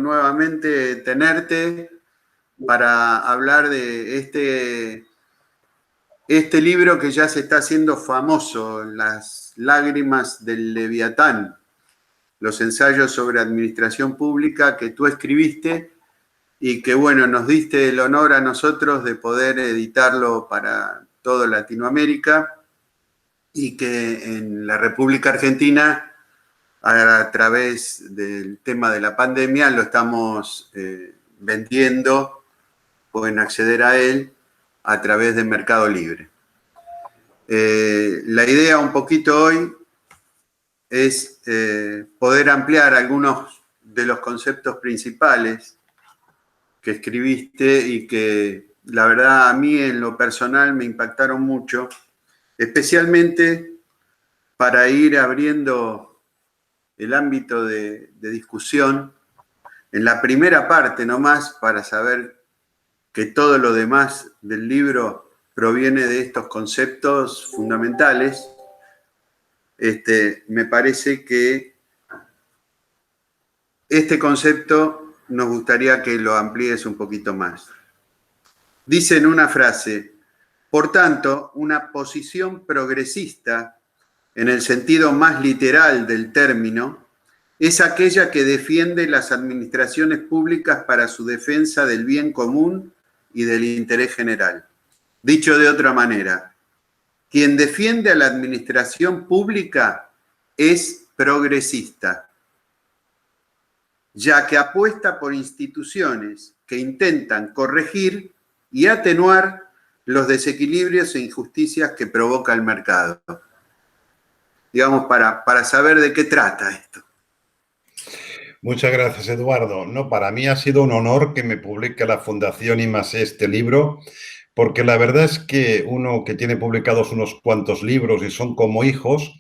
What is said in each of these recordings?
nuevamente tenerte para hablar de este libro que ya se está haciendo famoso, Las lágrimas del Leviatán, los ensayos sobre administración pública que tú escribiste y que, bueno, nos diste el honor a nosotros de poder editarlo para toda Latinoamérica y que en la República Argentina, a través del tema de la pandemia, lo estamos vendiendo, pueden acceder a él a través de Mercado Libre. La idea un poquito hoy es poder ampliar algunos de los conceptos principales que escribiste y que la verdad a mí en lo personal me impactaron mucho, especialmente para ir abriendo el ámbito de discusión en la primera parte nomás, para saber que todo lo demás del libro proviene de estos conceptos fundamentales. Me parece que este concepto nos gustaría que lo amplíes un poquito más. Dice en una frase: por tanto, una posición progresista, en el sentido más literal del término, es aquella que defiende las administraciones públicas para su defensa del bien común y del interés general. Dicho de otra manera, quien defiende a la administración pública es progresista, ya que apuesta por instituciones que intentan corregir y atenuar los desequilibrios e injusticias que provoca el mercado. Digamos, para saber de qué trata esto. Muchas gracias, Eduardo. No, para mí ha sido un honor que me publique la Fundación I+E este libro, porque la verdad es que uno que tiene publicados unos cuantos libros y son como hijos,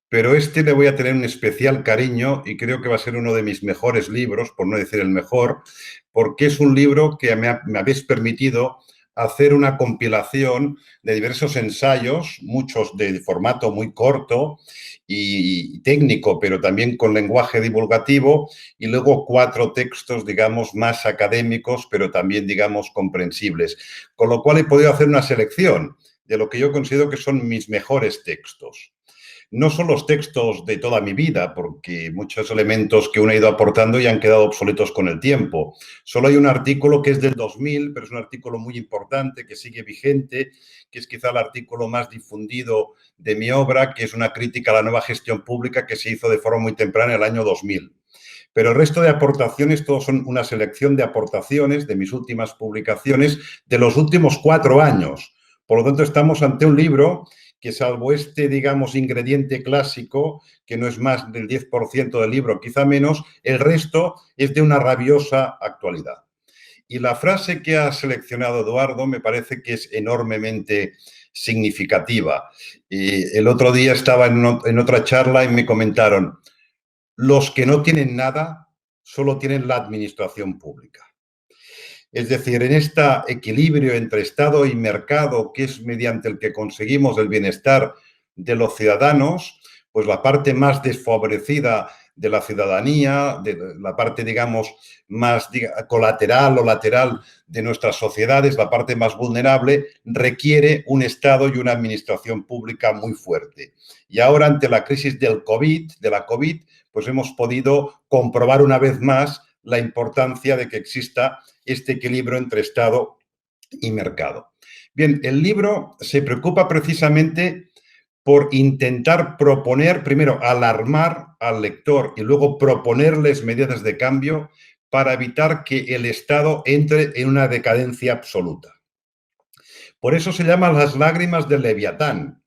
pero este le voy a tener un especial cariño y creo que va a ser uno de mis mejores libros, por no decir el mejor, porque es un libro que me habéis permitido hacer una compilación de diversos ensayos, muchos de formato muy corto y técnico, pero también con lenguaje divulgativo, y luego 4 textos, digamos, más académicos, pero también, digamos, comprensibles. Con lo cual he podido hacer una selección de lo que yo considero que son mis mejores textos. No son los textos de toda mi vida, porque muchos elementos que uno ha ido aportando ya han quedado obsoletos con el tiempo. Solo hay un artículo que es del 2000, pero es un artículo muy importante, que sigue vigente, que es quizá el artículo más difundido de mi obra, que es una crítica a la nueva gestión pública que se hizo de forma muy temprana en el año 2000. Pero el resto de aportaciones, todos son una selección de aportaciones de mis últimas publicaciones de los últimos 4 años. Por lo tanto, estamos ante un libro que, salvo este, digamos, ingrediente clásico, que no es más del 10% del libro, quizá menos, el resto es de una rabiosa actualidad. Y la frase que ha seleccionado Eduardo me parece que es enormemente significativa. El otro día estaba en otra charla y me comentaron: los que no tienen nada solo tienen la administración pública. Es decir, en este equilibrio entre Estado y mercado, que es mediante el que conseguimos el bienestar de los ciudadanos, pues la parte más desfavorecida de la ciudadanía, de la parte, digamos, más colateral o lateral de nuestras sociedades, la parte más vulnerable, requiere un Estado y una administración pública muy fuerte. Y ahora, ante la crisis de la COVID, pues hemos podido comprobar una vez más la importancia de que exista este equilibrio entre Estado y mercado. Bien, el libro se preocupa precisamente por intentar proponer, primero, alarmar al lector y luego proponerles medidas de cambio para evitar que el Estado entre en una decadencia absoluta. Por eso se llama Las lágrimas del Leviatán,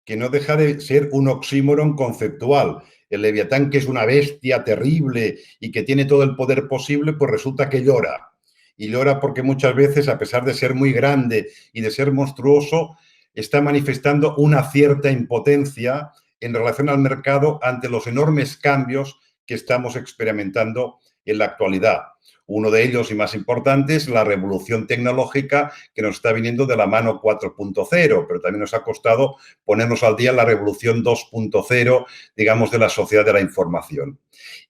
que no deja de ser un oxímoron conceptual. El Leviatán, que es una bestia terrible y que tiene todo el poder posible, pues resulta que llora. Y llora porque muchas veces, a pesar de ser muy grande y de ser monstruoso, está manifestando una cierta impotencia en relación al mercado ante los enormes cambios que estamos experimentando en la actualidad. Uno de ellos, y más importante, es la revolución tecnológica que nos está viniendo de la mano 4.0, pero también nos ha costado ponernos al día en la revolución 2.0, digamos, de la sociedad de la información.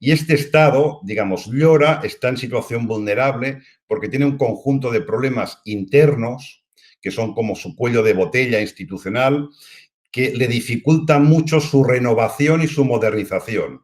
Y este Estado, digamos, llora, está en situación vulnerable porque tiene un conjunto de problemas internos, que son como su cuello de botella institucional, que le dificultan mucho su renovación y su modernización.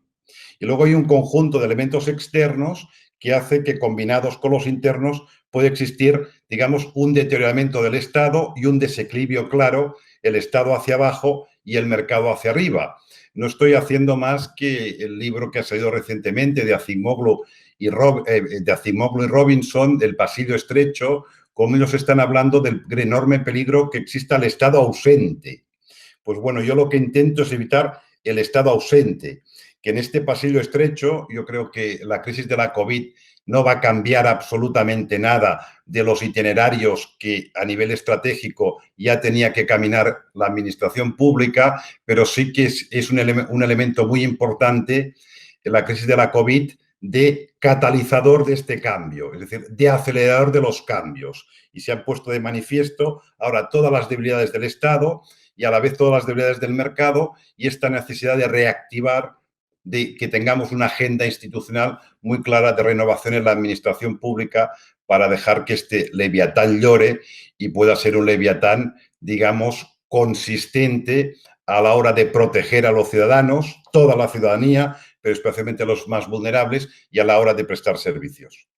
Y luego hay un conjunto de elementos externos que hace que, combinados con los internos, puede existir, digamos, un deterioramiento del Estado y un desequilibrio claro, el Estado hacia abajo y el mercado hacia arriba. No estoy haciendo más que el libro que ha salido recientemente de Acemoglu y Robinson, del pasillo estrecho, como ellos están hablando del enorme peligro que exista el Estado ausente. Pues bueno, yo lo que intento es evitar el Estado ausente, que en este pasillo estrecho yo creo que la crisis de la COVID no va a cambiar absolutamente nada de los itinerarios que a nivel estratégico ya tenía que caminar la administración pública, pero sí que es un elemento muy importante en la crisis de la COVID de catalizador de este cambio, es decir, de acelerador de los cambios. Y se han puesto de manifiesto ahora todas las debilidades del Estado y a la vez todas las debilidades del mercado y esta necesidad de reactivar, de que tengamos una agenda institucional muy clara de renovación en la administración pública para dejar que este leviatán llore y pueda ser un leviatán, digamos, consistente a la hora de proteger a los ciudadanos, toda la ciudadanía, pero especialmente a los más vulnerables, y a la hora de prestar servicios.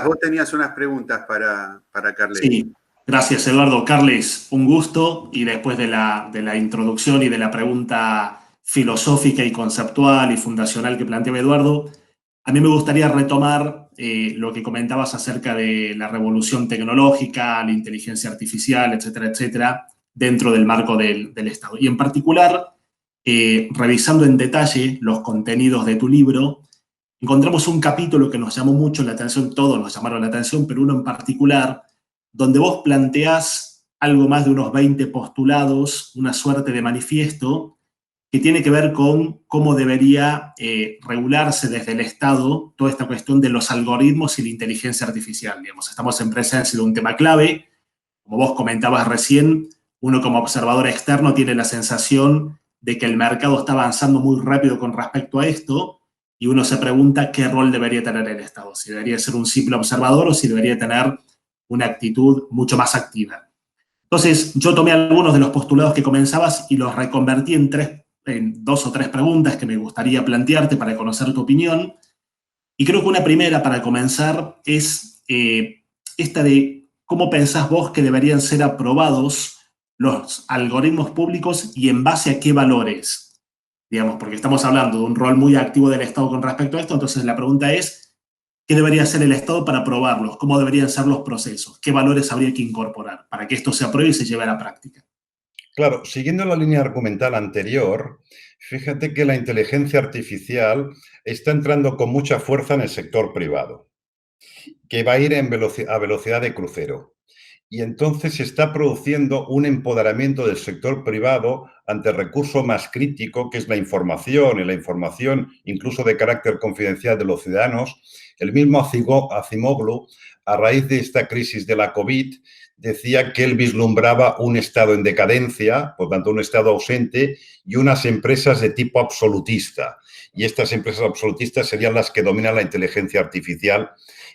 Vos tenías unas preguntas para Carles. Sí, gracias Eduardo. Carles, un gusto. Y después de la introducción y de la pregunta filosófica y conceptual y fundacional que planteaba Eduardo, a mí me gustaría retomar lo que comentabas acerca de la revolución tecnológica, la inteligencia artificial, etcétera, etcétera, dentro del marco del Estado. Y en particular, revisando en detalle los contenidos de tu libro, encontramos un capítulo que nos llamó mucho la atención, todos nos llamaron la atención, pero uno en particular, donde vos planteás algo más de unos 20 postulados, una suerte de manifiesto, que tiene que ver con cómo debería regularse desde el Estado toda esta cuestión de los algoritmos y la inteligencia artificial. Digamos, estamos en presencia de un tema clave. Como vos comentabas recién, uno como observador externo tiene la sensación de que el mercado está avanzando muy rápido con respecto a esto, y uno se pregunta qué rol debería tener el Estado, si debería ser un simple observador o si debería tener una actitud mucho más activa. Entonces, yo tomé algunos de los postulados que comenzabas y los reconvertí en dos o tres preguntas que me gustaría plantearte para conocer tu opinión. Y creo que una primera para comenzar es esta de cómo pensás vos que deberían ser aprobados los algoritmos públicos y en base a qué valores. Digamos, porque estamos hablando de un rol muy activo del Estado con respecto a esto, entonces la pregunta es, ¿qué debería hacer el Estado para aprobarlos? ¿Cómo deberían ser los procesos? ¿Qué valores habría que incorporar para que esto se apruebe y se lleve a la práctica? Claro, siguiendo la línea argumental anterior, fíjate que la inteligencia artificial está entrando con mucha fuerza en el sector privado, que va a ir a velocidad de crucero. Y entonces se está produciendo un empoderamiento del sector privado ante el recurso más crítico, que es la información, y la información incluso de carácter confidencial de los ciudadanos. El mismo Acemoglu, a raíz de esta crisis de la COVID, decía que él vislumbraba un Estado en decadencia, por tanto un Estado ausente, y unas empresas de tipo absolutista. Y estas empresas absolutistas serían las que dominan la inteligencia artificial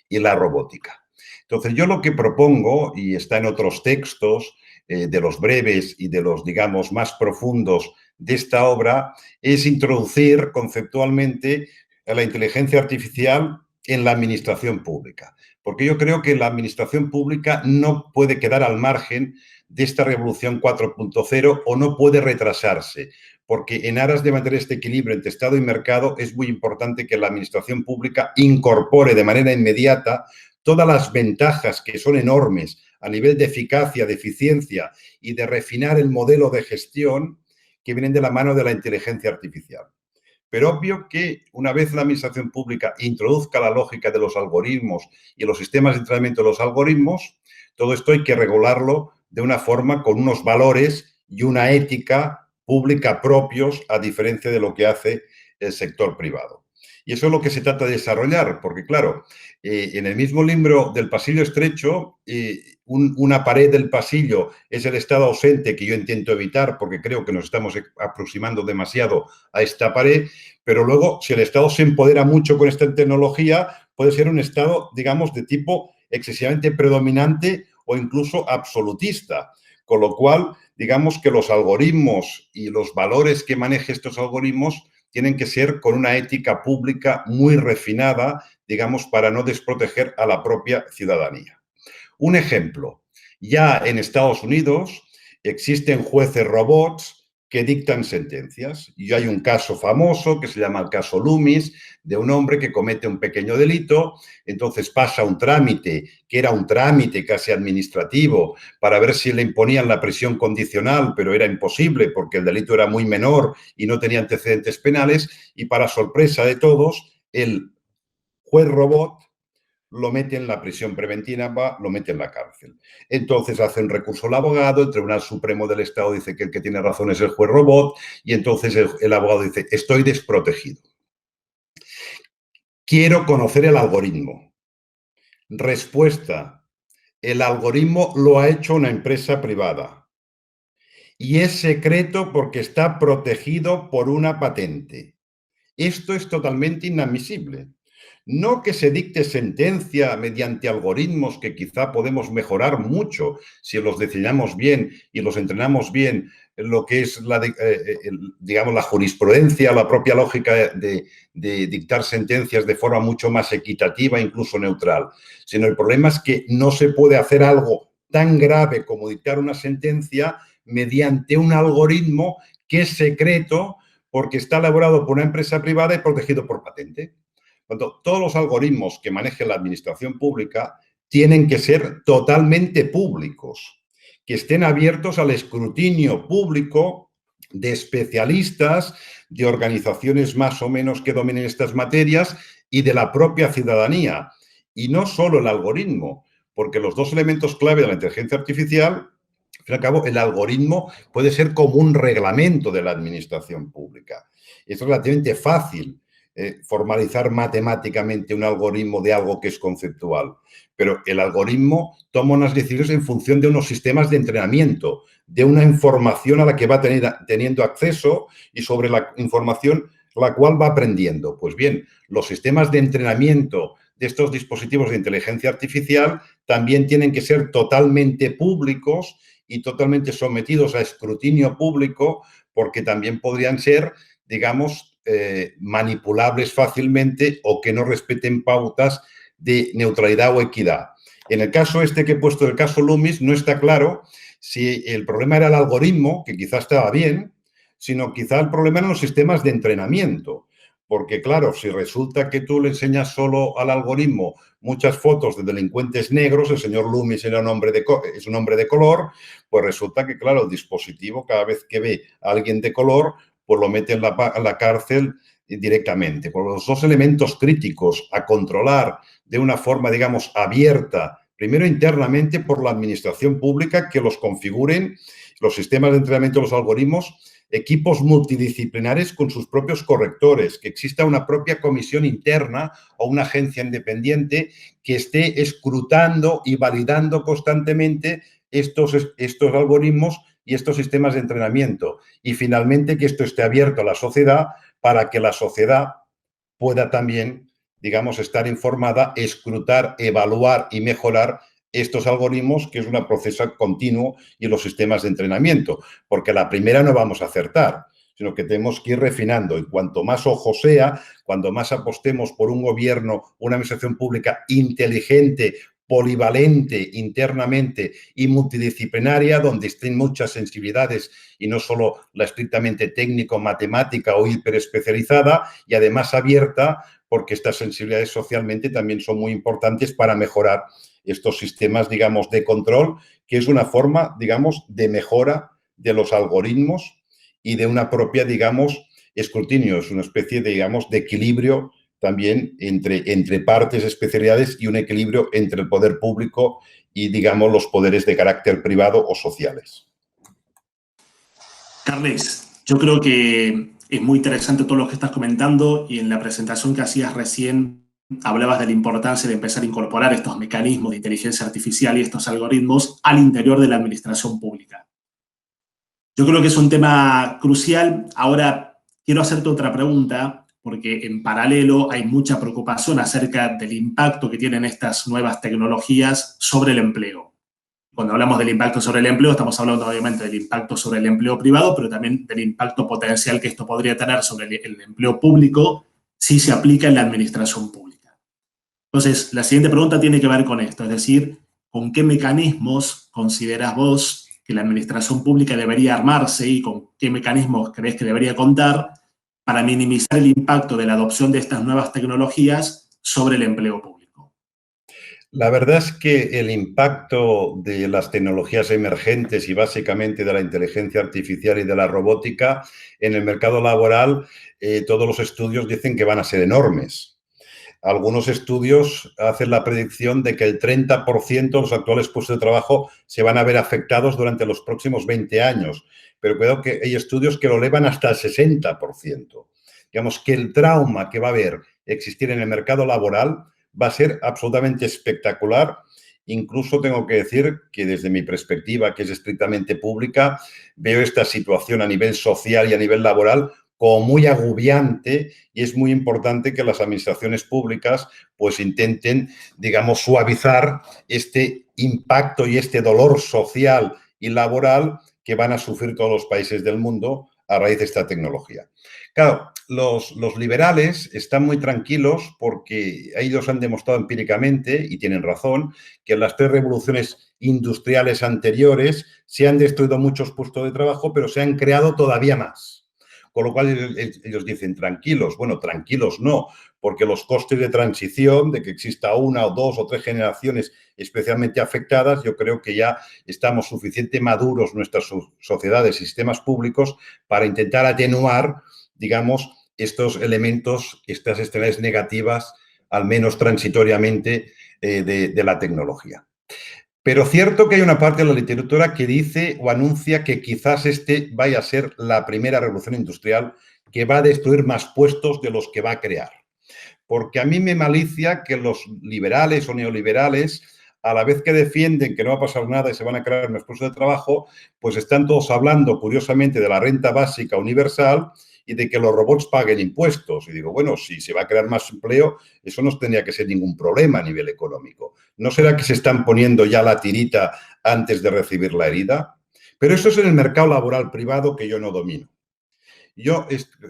y la robótica. Entonces, yo lo que propongo, y está en otros textos, de los breves y de los, digamos, más profundos de esta obra, es introducir conceptualmente la inteligencia artificial en la administración pública. Porque yo creo que la administración pública no puede quedar al margen de esta revolución 4.0 o no puede retrasarse. Porque en aras de mantener este equilibrio entre Estado y mercado es muy importante que la administración pública incorpore de manera inmediata todas las ventajas que son enormes a nivel de eficacia, de eficiencia y de refinar el modelo de gestión que vienen de la mano de la inteligencia artificial. Pero obvio que una vez la administración pública introduzca la lógica de los algoritmos y los sistemas de entrenamiento de los algoritmos, todo esto hay que regularlo de una forma con unos valores y una ética pública propios, a diferencia de lo que hace el sector privado. Y eso es lo que se trata de desarrollar, porque claro, en el mismo libro del pasillo estrecho, una pared del pasillo es el estado ausente que yo intento evitar porque creo que nos estamos aproximando demasiado a esta pared, pero luego si el estado se empodera mucho con esta tecnología, puede ser un estado, digamos, de tipo excesivamente predominante o incluso absolutista, con lo cual, digamos que los algoritmos y los valores que maneje estos algoritmos tienen que ser con una ética pública muy refinada, digamos, para no desproteger a la propia ciudadanía. Un ejemplo, ya en Estados Unidos existen jueces robots que dictan sentencias. Y hay un caso famoso que se llama el caso Loomis, de un hombre que comete un pequeño delito, entonces pasa un trámite, que era un trámite casi administrativo, para ver si le imponían la prisión condicional, pero era imposible porque el delito era muy menor y no tenía antecedentes penales, y para sorpresa de todos, el juez robot lo mete en la prisión preventiva, lo mete en la cárcel. Entonces hace un recurso el abogado, el Tribunal Supremo del Estado dice que el que tiene razón es el juez robot y entonces el abogado dice, estoy desprotegido. Quiero conocer el algoritmo. Respuesta, el algoritmo lo ha hecho una empresa privada y es secreto porque está protegido por una patente. Esto es totalmente inadmisible. No que se dicte sentencia mediante algoritmos que quizá podemos mejorar mucho si los diseñamos bien y los entrenamos bien, lo que es digamos, la jurisprudencia, la propia lógica de dictar sentencias de forma mucho más equitativa, incluso neutral. Sino el problema es que no se puede hacer algo tan grave como dictar una sentencia mediante un algoritmo que es secreto porque está elaborado por una empresa privada y protegido por patente. Cuando todos los algoritmos que maneje la administración pública tienen que ser totalmente públicos, que estén abiertos al escrutinio público de especialistas, de organizaciones más o menos que dominen estas materias y de la propia ciudadanía. Y no solo el algoritmo, porque los dos elementos clave de la inteligencia artificial, al fin y al cabo, el algoritmo puede ser como un reglamento de la administración pública. Es relativamente fácil formalizar matemáticamente un algoritmo de algo que es conceptual. Pero el algoritmo toma unas decisiones en función de unos sistemas de entrenamiento, de una información a la que va teniendo acceso y sobre la información la cual va aprendiendo. Pues bien, los sistemas de entrenamiento de estos dispositivos de inteligencia artificial también tienen que ser totalmente públicos y totalmente sometidos a escrutinio público porque también podrían ser, digamos, manipulables fácilmente o que no respeten pautas de neutralidad o equidad. En el caso este que he puesto, el caso Loomis, no está claro si el problema era el algoritmo, que quizás estaba bien, sino quizá el problema eran los sistemas de entrenamiento. Porque, claro, si resulta que tú le enseñas solo al algoritmo muchas fotos de delincuentes negros, el señor Loomis era es un hombre de color, pues resulta que, claro, el dispositivo cada vez que ve a alguien de color, pues lo mete en la cárcel directamente. Por los dos elementos críticos a controlar de una forma, digamos, abierta, primero internamente por la administración pública, que los configuren, los sistemas de entrenamiento de los algoritmos, equipos multidisciplinares con sus propios correctores, que exista una propia comisión interna o una agencia independiente que esté escrutando y validando constantemente estos algoritmos y estos sistemas de entrenamiento. Y finalmente que esto esté abierto a la sociedad para que la sociedad pueda también, digamos, estar informada, escrutar, evaluar y mejorar estos algoritmos, que es un proceso continuo, y los sistemas de entrenamiento, porque la primera no vamos a acertar, sino que tenemos que ir refinando. Y cuanto más ojo sea, cuanto más apostemos por un gobierno, una administración pública inteligente, polivalente internamente y multidisciplinaria, donde estén muchas sensibilidades y no solo la estrictamente técnico-matemática o hiperespecializada, y además abierta, porque estas sensibilidades socialmente también son muy importantes para mejorar estos sistemas, digamos, de control, que es una forma, digamos, de mejora de los algoritmos y de una propia, digamos, escrutinio. Es una especie de, digamos, de equilibrio también entre partes, especialidades y un equilibrio entre el poder público y, digamos, los poderes de carácter privado o sociales. Carles, Yo creo que es muy interesante todo lo que estás comentando y en la presentación que hacías recién hablabas de la importancia de empezar a incorporar estos mecanismos de inteligencia artificial y estos algoritmos al interior de la administración pública. Yo creo que es un tema crucial. Ahora quiero hacerte otra pregunta, porque en paralelo hay mucha preocupación acerca del impacto que tienen estas nuevas tecnologías sobre el empleo. Cuando hablamos del impacto sobre el empleo, estamos hablando obviamente del impacto sobre el empleo privado, pero también del impacto potencial que esto podría tener sobre el empleo público si se aplica en la administración pública. Entonces, la siguiente pregunta tiene que ver con esto, es decir, ¿con qué mecanismos consideras vos que la administración pública debería armarse y con qué mecanismos crees que debería contar para minimizar el impacto de la adopción de estas nuevas tecnologías sobre el empleo público? La verdad es que el impacto de las tecnologías emergentes y básicamente de la inteligencia artificial y de la robótica en el mercado laboral, todos los estudios dicen que van a ser enormes. Algunos estudios hacen la predicción de que el 30% de los actuales puestos de trabajo se van a ver afectados durante los próximos 20 años. Pero cuidado que hay estudios que lo elevan hasta el 60%. Digamos que el trauma que va a existir en el mercado laboral va a ser absolutamente espectacular. Incluso tengo que decir que desde mi perspectiva, que es estrictamente pública, veo esta situación a nivel social y a nivel laboral como muy agobiante y es muy importante que las administraciones públicas pues intenten, digamos, suavizar este impacto y este dolor social y laboral que van a sufrir todos los países del mundo a raíz de esta tecnología. Claro, los liberales están muy tranquilos porque ellos han demostrado empíricamente, y tienen razón, que en las 3 revoluciones industriales anteriores se han destruido muchos puestos de trabajo, pero se han creado todavía más. Con lo cual ellos dicen, tranquilos. Bueno, tranquilos no, porque los costes de transición, de que exista 1 o 2 o 3 generaciones especialmente afectadas, yo creo que ya estamos suficientemente maduros nuestras sociedades y sistemas públicos para intentar atenuar, digamos, estos elementos, estas externalidades negativas, al menos transitoriamente, de la tecnología. Pero cierto que hay una parte de la literatura que dice o anuncia que quizás este vaya a ser la primera revolución industrial que va a destruir más puestos de los que va a crear. Porque a mí me malicia que los liberales o neoliberales, a la vez que defienden que no va a pasar nada y se van a crear más puestos de trabajo, pues están todos hablando, curiosamente, de la renta básica universal y de que los robots paguen impuestos. Y digo, bueno, si se va a crear más empleo, eso no tendría que ser ningún problema a nivel económico. ¿No será que se están poniendo ya la tirita antes de recibir la herida? Pero eso es en el mercado laboral privado que yo no domino. Yo,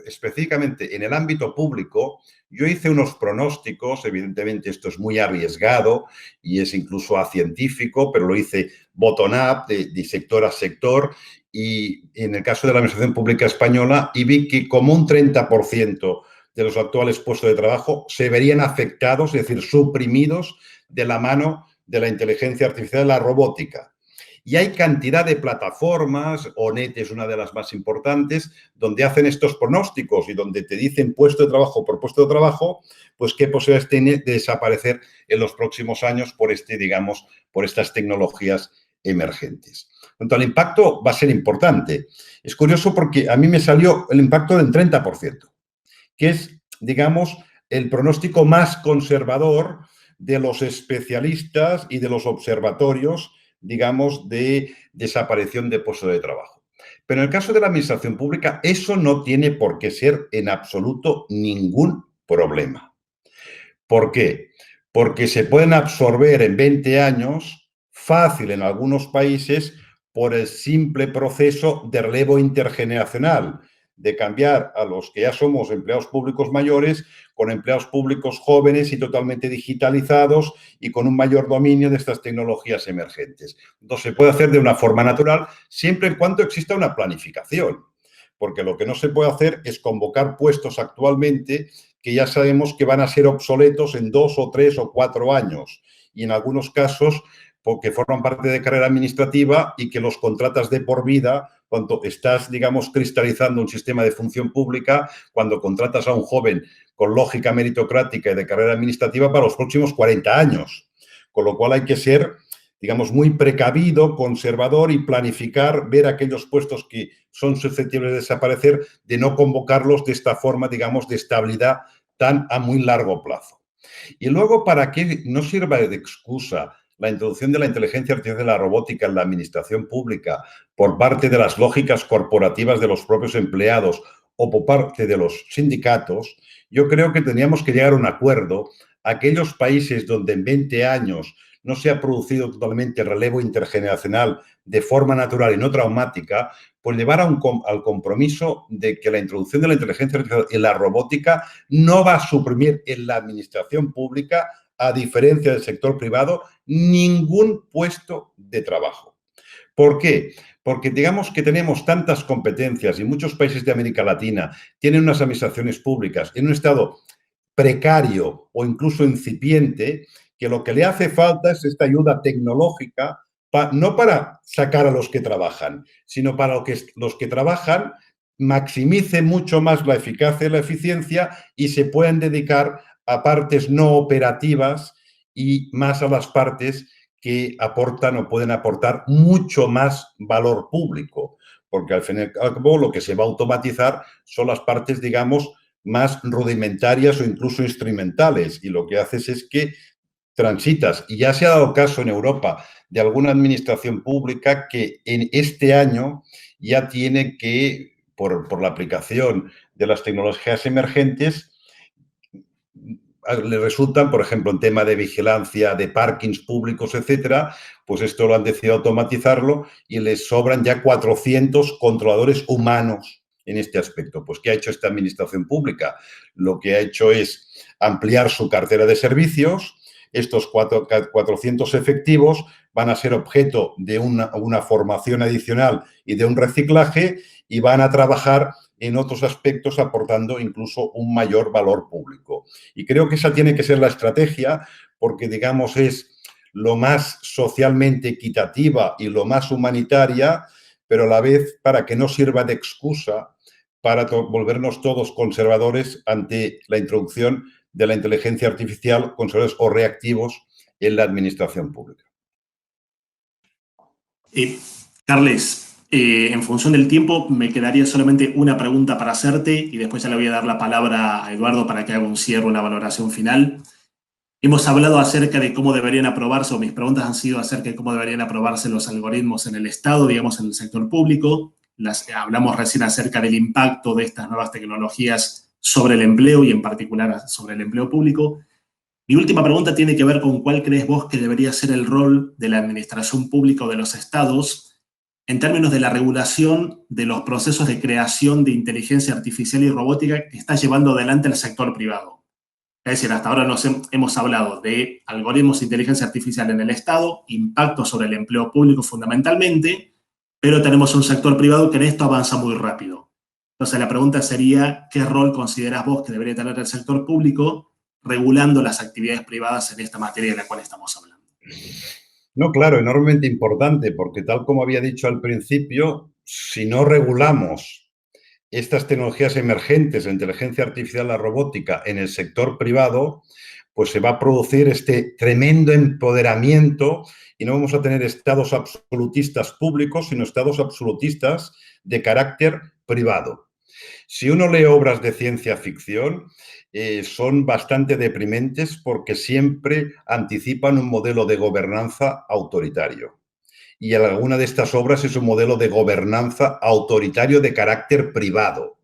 específicamente en el ámbito público, yo hice unos pronósticos, evidentemente esto es muy arriesgado y es incluso acientífico, pero lo hice bottom-up, de sector a sector, y en el caso de la Administración Pública Española, y vi que como un 30% de los actuales puestos de trabajo se verían afectados, es decir, suprimidos de la mano de la inteligencia artificial y la robótica. Y hay cantidad de plataformas, ONET es una de las más importantes, donde hacen estos pronósticos y donde te dicen puesto de trabajo por puesto de trabajo, pues qué posibilidades tiene de desaparecer en los próximos años por por estas tecnologías emergentes. En cuanto al impacto, va a ser importante. Es curioso porque a mí me salió el impacto del 30%, que es, digamos, el pronóstico más conservador de los especialistas y de los observatorios, digamos, de desaparición de puestos de trabajo. Pero en el caso de la administración pública, eso no tiene por qué ser en absoluto ningún problema. ¿Por qué? Porque se pueden absorber en 20 años, fácil en algunos países, por el simple proceso de relevo intergeneracional, de cambiar a los que ya somos empleados públicos mayores con empleados públicos jóvenes y totalmente digitalizados y con un mayor dominio de estas tecnologías emergentes. Entonces, se puede hacer de una forma natural siempre y cuando exista una planificación, porque lo que no se puede hacer es convocar puestos actualmente que ya sabemos que van a ser obsoletos en 2 o 3 o 4 años y en algunos casos porque forman parte de carrera administrativa y que los contratas de por vida cuando estás, digamos, cristalizando un sistema de función pública, cuando contratas a un joven con lógica meritocrática y de carrera administrativa para los próximos 40 años. Con lo cual hay que ser, digamos, muy precavido, conservador y planificar, ver aquellos puestos que son susceptibles de desaparecer, de no convocarlos de esta forma, digamos, de estabilidad tan a muy largo plazo. Y luego, para que no sirva de excusa la introducción de la inteligencia artificial y la robótica en la administración pública por parte de las lógicas corporativas de los propios empleados o por parte de los sindicatos, yo creo que tendríamos que llegar a un acuerdo. Aquellos países donde en 20 años no se ha producido totalmente el relevo intergeneracional de forma natural y no traumática, pues llevar al compromiso de que la introducción de la inteligencia artificial y la robótica no va a suprimir en la administración pública, a diferencia del sector privado, ningún puesto de trabajo. ¿Por qué? Porque digamos que tenemos tantas competencias y muchos países de América Latina tienen unas administraciones públicas en un estado precario o incluso incipiente, que lo que le hace falta es esta ayuda tecnológica, no para sacar a los que trabajan, sino para que los que trabajan maximicen mucho más la eficacia y la eficiencia y se puedan dedicar a partes no operativas y más a las partes que aportan o pueden aportar mucho más valor público, porque al fin y al cabo lo que se va a automatizar son las partes, digamos, más rudimentarias o incluso instrumentales, y lo que haces es que transitas, y ya se ha dado caso en Europa de alguna administración pública que en este año ya tiene que, por la aplicación de las tecnologías emergentes, le resultan, por ejemplo, en tema de vigilancia de parkings públicos, etcétera, pues esto lo han decidido automatizarlo y les sobran ya 400 controladores humanos en este aspecto. Pues, ¿qué ha hecho esta administración pública? Lo que ha hecho es ampliar su cartera de servicios. Estos 400 efectivos van a ser objeto de una formación adicional y de un reciclaje y van a trabajar en otros aspectos aportando incluso un mayor valor público. Y creo que esa tiene que ser la estrategia porque, digamos, es lo más socialmente equitativa y lo más humanitaria, pero a la vez para que no sirva de excusa para volvernos todos conservadores ante la introducción de la inteligencia artificial, conservadores o reactivos en la administración pública. Carles, en función del tiempo, me quedaría solamente una pregunta para hacerte y después ya le voy a dar la palabra a Eduardo para que haga un cierre, una valoración final. Hemos hablado acerca de cómo deberían aprobarse, o mis preguntas han sido acerca de cómo deberían aprobarse los algoritmos en el Estado, digamos, en el sector público. Hablamos recién acerca del impacto de estas nuevas tecnologías sobre el empleo y en particular sobre el empleo público. Mi última pregunta tiene que ver con cuál crees vos que debería ser el rol de la administración pública o de los estados en términos de la regulación de los procesos de creación de inteligencia artificial y robótica que está llevando adelante el sector privado. Es decir, hasta ahora hemos hablado de algoritmos de inteligencia artificial en el Estado, impacto sobre el empleo público fundamentalmente, pero tenemos un sector privado que en esto avanza muy rápido. Entonces la pregunta sería, ¿qué rol considerás vos que debería tener el sector público regulando las actividades privadas en esta materia de la cual estamos hablando? No, claro, enormemente importante, porque tal como había dicho al principio, si no regulamos estas tecnologías emergentes, la inteligencia artificial, la robótica, en el sector privado, pues se va a producir este tremendo empoderamiento y no vamos a tener estados absolutistas públicos, sino estados absolutistas de carácter privado. Si uno lee obras de ciencia ficción, son bastante deprimentes porque siempre anticipan un modelo de gobernanza autoritario. Y alguna de estas obras es un modelo de gobernanza autoritario de carácter privado,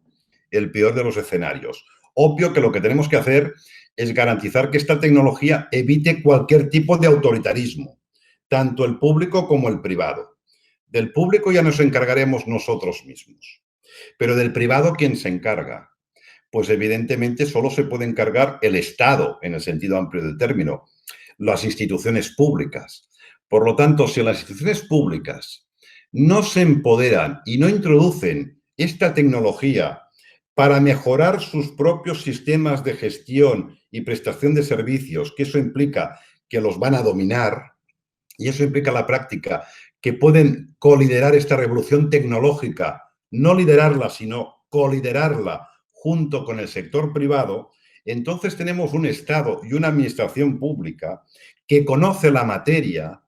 el peor de los escenarios. Obvio que lo que tenemos que hacer es garantizar que esta tecnología evite cualquier tipo de autoritarismo, tanto el público como el privado. Del público ya nos encargaremos nosotros mismos, pero del privado, ¿quién se encarga? Pues evidentemente solo se puede encargar el Estado, en el sentido amplio del término, las instituciones públicas. Por lo tanto, si las instituciones públicas no se empoderan y no introducen esta tecnología para mejorar sus propios sistemas de gestión y prestación de servicios, que eso implica que los van a dominar, y eso implica la práctica, que pueden coliderar esta revolución tecnológica, no liderarla, sino coliderarla junto con el sector privado, entonces tenemos un Estado y una administración pública que conoce la materia,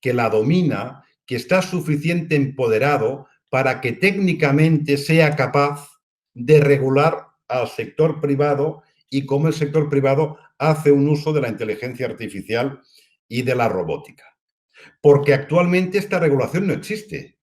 que la domina, que está suficiente empoderado para que técnicamente sea capaz de regular al sector privado y cómo el sector privado hace un uso de la inteligencia artificial y de la robótica. Porque actualmente esta regulación no existe,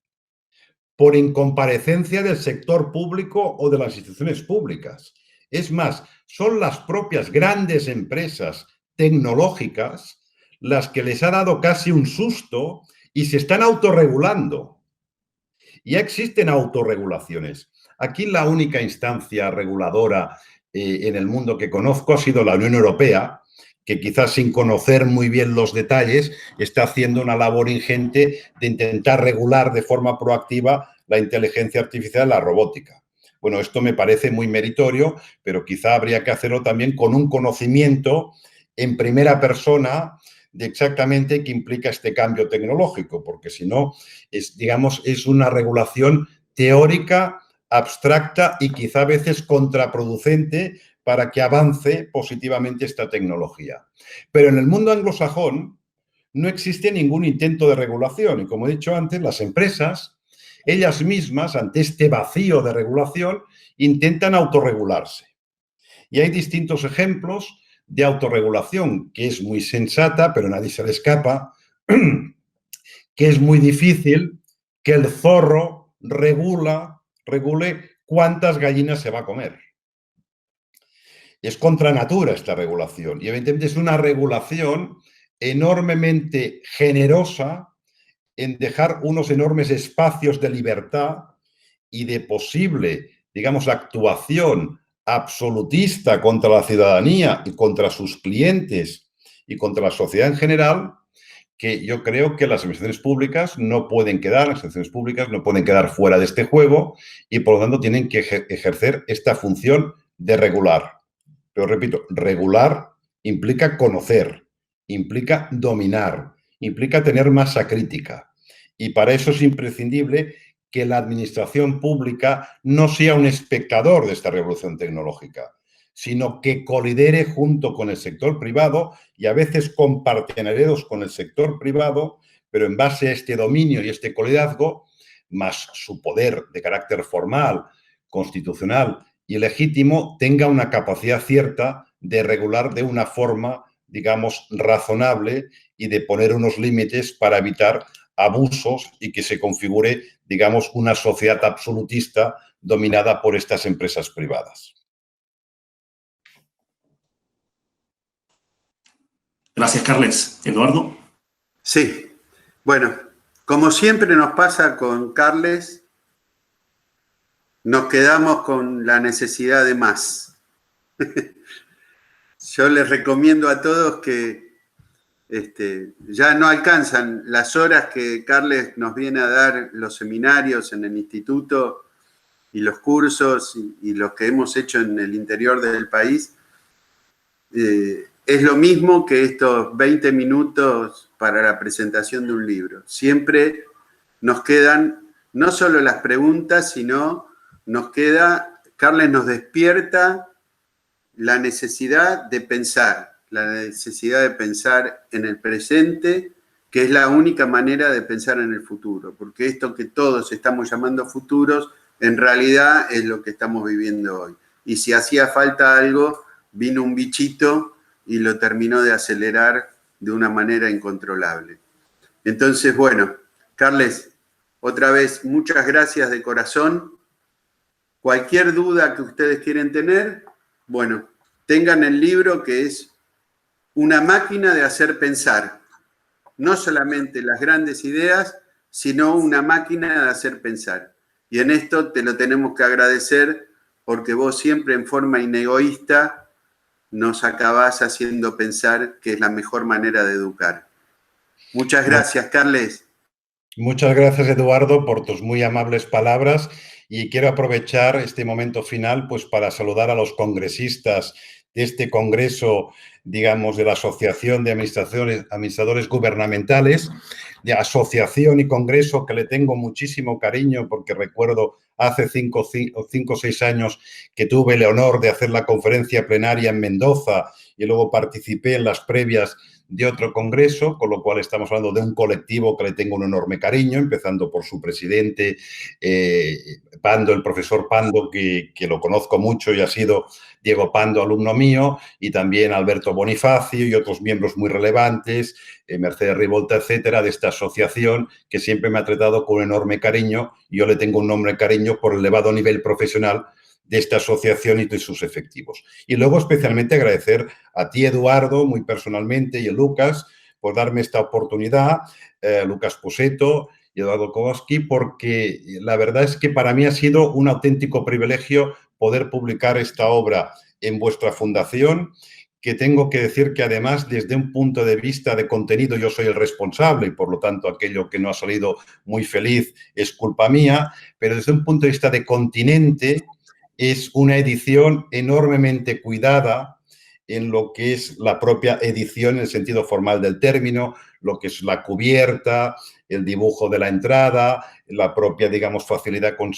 por incomparecencia del sector público o de las instituciones públicas. Es más, son las propias grandes empresas tecnológicas las que les ha dado casi un susto y se están autorregulando. Ya existen autorregulaciones. Aquí la única instancia reguladora en el mundo que conozco ha sido la Unión Europea, que quizás sin conocer muy bien los detalles está haciendo una labor ingente de intentar regular de forma proactiva la inteligencia artificial y la robótica. Bueno, esto me parece muy meritorio, pero quizá habría que hacerlo también con un conocimiento en primera persona de exactamente qué implica este cambio tecnológico, porque si no, es una regulación teórica, abstracta y quizá a veces contraproducente para que avance positivamente esta tecnología. Pero en el mundo anglosajón no existe ningún intento de regulación y, como he dicho antes, las empresas, ellas mismas, ante este vacío de regulación, intentan autorregularse. Y hay distintos ejemplos de autorregulación, que es muy sensata, pero nadie se le escapa, que es muy difícil que el zorro regule cuántas gallinas se va a comer. Es contra natura esta regulación y evidentemente es una regulación enormemente generosa en dejar unos enormes espacios de libertad y de posible, digamos, actuación absolutista contra la ciudadanía y contra sus clientes y contra la sociedad en general, que yo creo que las administraciones públicas no pueden quedar, las administraciones públicas no pueden quedar fuera de este juego y por lo tanto tienen que ejercer esta función de regular. Pero repito, regular implica conocer, implica dominar, implica tener masa crítica. Y para eso es imprescindible que la administración pública no sea un espectador de esta revolución tecnológica, sino que colidere junto con el sector privado y a veces compartenariados con el sector privado, pero en base a este dominio y este coliderazgo, más su poder de carácter formal, constitucional y legítimo, tenga una capacidad cierta de regular de una forma, digamos, razonable y de poner unos límites para evitar abusos y que se configure, digamos, una sociedad absolutista dominada por estas empresas privadas. Gracias, Carles. Eduardo. Sí, bueno, como siempre nos pasa con Carles, nos quedamos con la necesidad de más. Yo les recomiendo a todos que ya no alcanzan las horas que Carles nos viene a dar los seminarios en el instituto y los cursos y los que hemos hecho en el interior del país. Es lo mismo que estos 20 minutos para la presentación de un libro. Siempre nos quedan no solo las preguntas, sino Carles nos despierta la necesidad de pensar en el presente, que es la única manera de pensar en el futuro, porque esto que todos estamos llamando futuros, en realidad es lo que estamos viviendo hoy. Y si hacía falta algo, vino un bichito y lo terminó de acelerar de una manera incontrolable. Entonces, bueno, Carles, otra vez, muchas gracias de corazón. Cualquier duda que ustedes quieren tener, bueno, tengan el libro que es una máquina de hacer pensar. No solamente las grandes ideas, sino una máquina de hacer pensar. Y en esto te lo tenemos que agradecer porque vos siempre en forma inegoísta nos acabás haciendo pensar que es la mejor manera de educar. Muchas gracias, Carles. Muchas gracias, Eduardo, por tus muy amables palabras y quiero aprovechar este momento final pues, para saludar a los congresistas de este congreso digamos, de la Asociación de Administradores Gubernamentales, de asociación y congreso que le tengo muchísimo cariño porque recuerdo hace 5 o 6 años que tuve el honor de hacer la conferencia plenaria en Mendoza y luego participé en las previas de otro congreso, con lo cual estamos hablando de un colectivo que le tengo un enorme cariño, empezando por su presidente, Pando, el profesor Pando, que lo conozco mucho y ha sido Diego Pando, alumno mío, y también Alberto Bonifacio y otros miembros muy relevantes, Mercedes Rivolta, etcétera, de esta asociación que siempre me ha tratado con enorme cariño y yo le tengo un enorme cariño por el elevado nivel profesional de esta asociación y de sus efectivos. Y luego especialmente agradecer a ti, Eduardo, muy personalmente, y a Lucas, por darme esta oportunidad, Lucas Poseto y Eduardo Kowalski, porque la verdad es que para mí ha sido un auténtico privilegio poder publicar esta obra en vuestra fundación, que tengo que decir que además desde un punto de vista de contenido yo soy el responsable y por lo tanto aquello que no ha salido muy feliz es culpa mía, pero desde un punto de vista de continente es una edición enormemente cuidada en lo que es la propia edición en el sentido formal del término, lo que es la cubierta, el dibujo de la entrada, la propia, digamos, facilidad con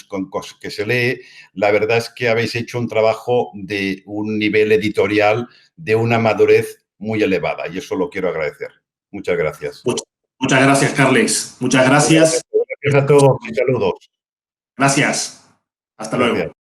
que se lee. La verdad es que habéis hecho un trabajo de un nivel editorial de una madurez muy elevada y eso lo quiero agradecer. Muchas gracias. Muchas gracias, Carles. Muchas gracias. Gracias a todos y saludos. Gracias. Hasta luego.